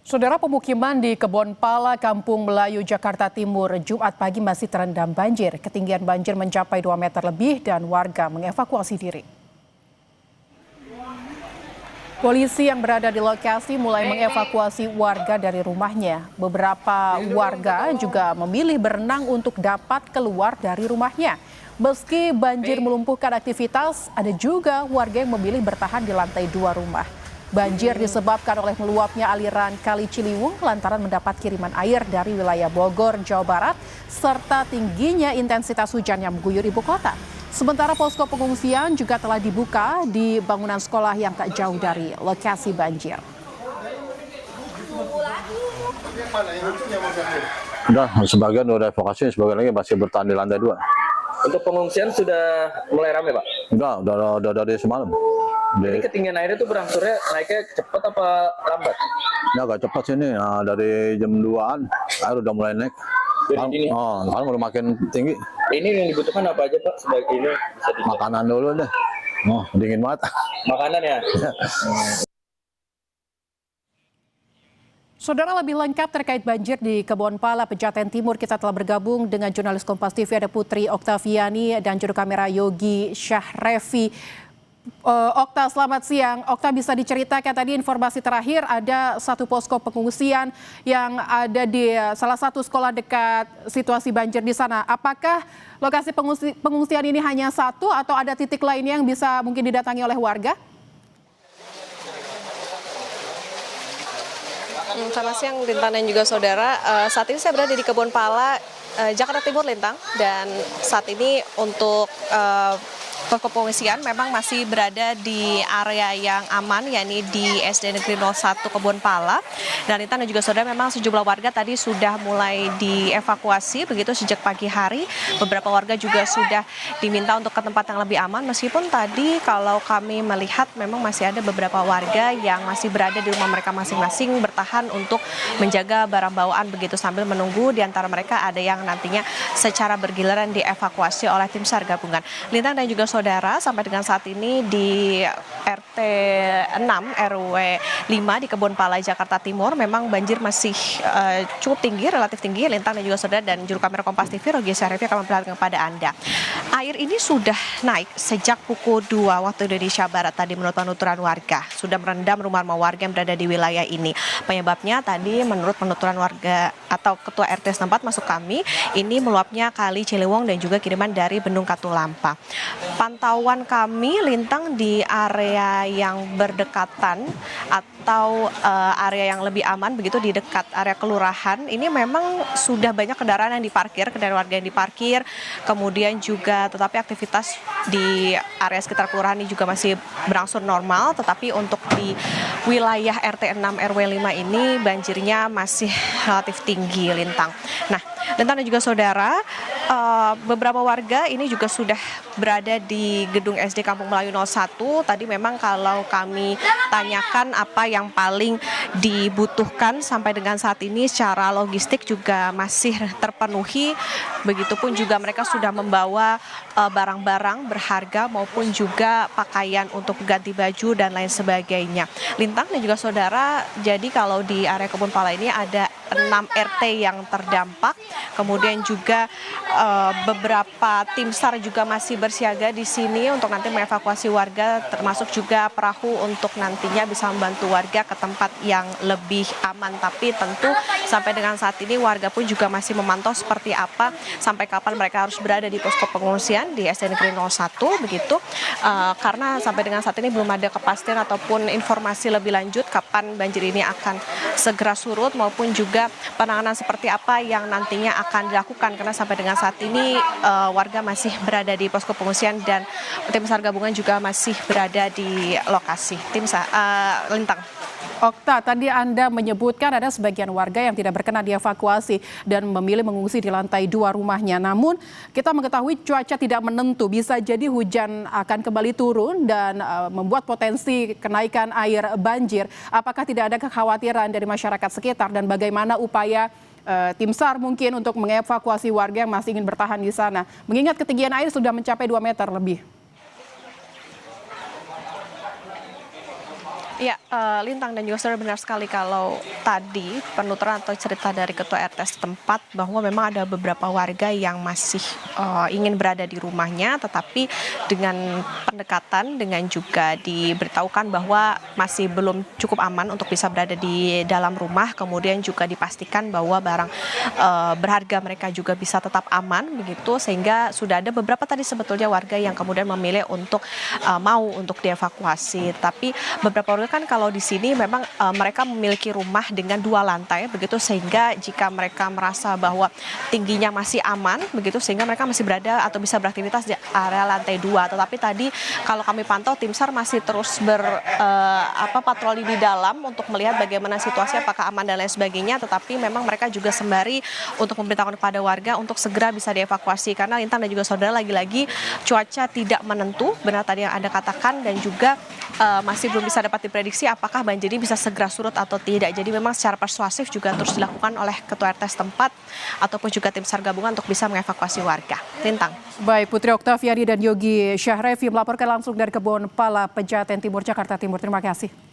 Saudara, pemukiman di Kebon Pala, Kampung Melayu, Jakarta Timur, Jumat pagi masih terendam banjir. Ketinggian banjir mencapai 2 meter lebih dan warga mengevakuasi diri. Polisi yang berada di lokasi mulai mengevakuasi warga dari rumahnya. Beberapa warga juga memilih berenang untuk dapat keluar dari rumahnya. Meski banjir melumpuhkan aktivitas, ada juga warga yang memilih bertahan di lantai 2 rumah. Banjir disebabkan oleh meluapnya aliran Kali Ciliwung lantaran mendapat kiriman air dari wilayah Bogor, Jawa Barat, serta tingginya intensitas hujan yang mengguyur ibu kota. Sementara posko pengungsian juga telah dibuka di bangunan sekolah yang tak jauh dari lokasi banjir. Udah, sebagian udah evakuasi, sebagian lagi masih bertahan di lantai 2. Untuk pengungsian sudah mulai ramai, Pak? Udah dari semalam. Jadi ketinggian airnya itu berangsurnya naiknya cepat apa lambat? Ya agak cepat sini, dari jam 2-an air udah mulai naik. Sekarang udah makin tinggi. Ini yang dibutuhkan apa aja, Pak? Sebagai ini bisa makanan dulu deh. Dingin banget. Makanan ya? Saudara, lebih lengkap terkait banjir di Kebon Pala, Pejaten Timur, kita telah bergabung dengan jurnalis Kompas TV, ada Putri Oktaviani dan juru kamera Yogi Syahrevi. Okta, selamat siang. Okta, bisa diceritakan tadi informasi terakhir ada satu posko pengungsian yang ada di salah satu sekolah dekat situasi banjir di sana. Apakah lokasi pengungsian ini hanya satu atau ada titik lainnya yang bisa mungkin didatangi oleh warga? Selamat siang, Lintang dan juga saudara. Saat ini saya berada di Kebon Pala, Jakarta Timur, Lintang. Dan saat ini untuk posko pengungsian memang masih berada di area yang aman, yakni di SD Negeri 01 Kebon Pala. Dan Lintang dan juga saudara, memang sejumlah warga tadi sudah mulai dievakuasi begitu sejak pagi hari. Beberapa warga juga sudah diminta untuk ke tempat yang lebih aman, meskipun tadi kalau kami melihat memang masih ada beberapa warga yang masih berada di rumah mereka masing-masing bertahan untuk menjaga barang bawaan begitu sambil menunggu. Di antara mereka ada yang nantinya secara bergiliran dievakuasi oleh tim SAR gabungan. Lintang dan juga saudara, sampai dengan saat ini di RT 6 RW 5 di Kebon Pala, Jakarta Timur memang banjir masih cukup tinggi, relatif tinggi. Lintang dan juga saudara dan juru kamera Kompas TV Yogi Syahrevi akan memperlihatkan kepada Anda. Air ini sudah naik sejak pukul 2 waktu Indonesia Barat tadi menurut penuturan warga. Sudah merendam rumah-rumah warga yang berada di wilayah ini. Penyebabnya tadi menurut penuturan warga atau ketua RT setempat masuk kami, ini meluapnya Kali Ciliwung dan juga kiriman dari Bendung Katulampa. Pantauan kami, Lintang, di area yang berdekatan atau area yang lebih aman begitu di dekat area kelurahan, ini memang sudah banyak kendaraan yang diparkir, kendaraan warga yang diparkir, kemudian juga tetapi aktivitas di area sekitar kelurahan ini juga masih berangsur normal, tetapi untuk di wilayah RT 6 RW 5 ini banjirnya masih relatif tinggi, Lintang. Nah, Lintang dan juga saudara, beberapa warga ini juga sudah berada di gedung SD Kampung Melayu 01. Tadi memang kalau kami tanyakan apa yang paling dibutuhkan sampai dengan saat ini secara logistik juga masih terpenuhi. Begitupun juga mereka sudah membawa barang-barang berharga maupun juga pakaian untuk ganti baju dan lain sebagainya. Lintang dan juga saudara, jadi kalau di area Kebon Pala ini ada 6 RT yang terdampak, kemudian juga beberapa tim SAR juga masih bersiaga di sini untuk nanti mengevakuasi warga, termasuk juga perahu untuk nantinya bisa membantu warga ke tempat yang lebih aman. Tapi tentu sampai dengan saat ini warga pun juga masih memantau seperti apa sampai kapan mereka harus berada di posko pengungsian di SD Negeri 01 begitu, karena sampai dengan saat ini belum ada kepastian ataupun informasi lebih lanjut kapan banjir ini akan segera surut maupun juga penanganan seperti apa yang nantinya akan dilakukan, karena sampai dengan saat ini warga masih berada di posko pengungsian dan tim SAR gabungan juga masih berada di lokasi. Lintang. Okta, tadi Anda menyebutkan ada sebagian warga yang tidak berkenan dievakuasi dan memilih mengungsi di lantai 2 rumahnya. Namun kita mengetahui cuaca tidak menentu, bisa jadi hujan akan kembali turun dan membuat potensi kenaikan air banjir. Apakah tidak ada kekhawatiran dari masyarakat sekitar dan bagaimana upaya tim SAR mungkin untuk mengevakuasi warga yang masih ingin bertahan di sana, mengingat ketinggian air sudah mencapai 2 meter lebih? Ya, Lintang dan juga saudara, benar sekali kalau tadi penuturan atau cerita dari Ketua RT setempat bahwa memang ada beberapa warga yang masih ingin berada di rumahnya, tetapi dengan pendekatan dengan juga diberitahukan bahwa masih belum cukup aman untuk bisa berada di dalam rumah, kemudian juga dipastikan bahwa barang berharga mereka juga bisa tetap aman begitu, sehingga sudah ada beberapa tadi sebetulnya warga yang kemudian memilih untuk mau untuk dievakuasi. Tapi beberapa warga kan kalau di sini memang mereka memiliki rumah dengan 2 lantai begitu, sehingga jika mereka merasa bahwa tingginya masih aman begitu, sehingga mereka masih berada atau bisa beraktivitas di area lantai 2. Tetapi tadi kalau kami pantau, tim SAR masih terus patroli di dalam untuk melihat bagaimana situasi, apakah aman dan lain sebagainya. Tetapi memang mereka juga sembari untuk memberitahukan kepada warga untuk segera bisa dievakuasi, karena Lintang dan juga saudara, lagi-lagi cuaca tidak menentu, benar tadi yang Anda katakan, dan juga masih belum bisa dapat diprediksi apakah banjir ini bisa segera surut atau tidak. Jadi memang secara persuasif juga terus dilakukan oleh Ketua RT setempat ataupun juga tim SAR gabungan untuk bisa mengevakuasi warga. Lintang. Baik, Putri Oktaviani dan Yogi Syahrevi melaporkan langsung dari Kebon Pala, Pejaten Timur, Jakarta Timur. Terima kasih.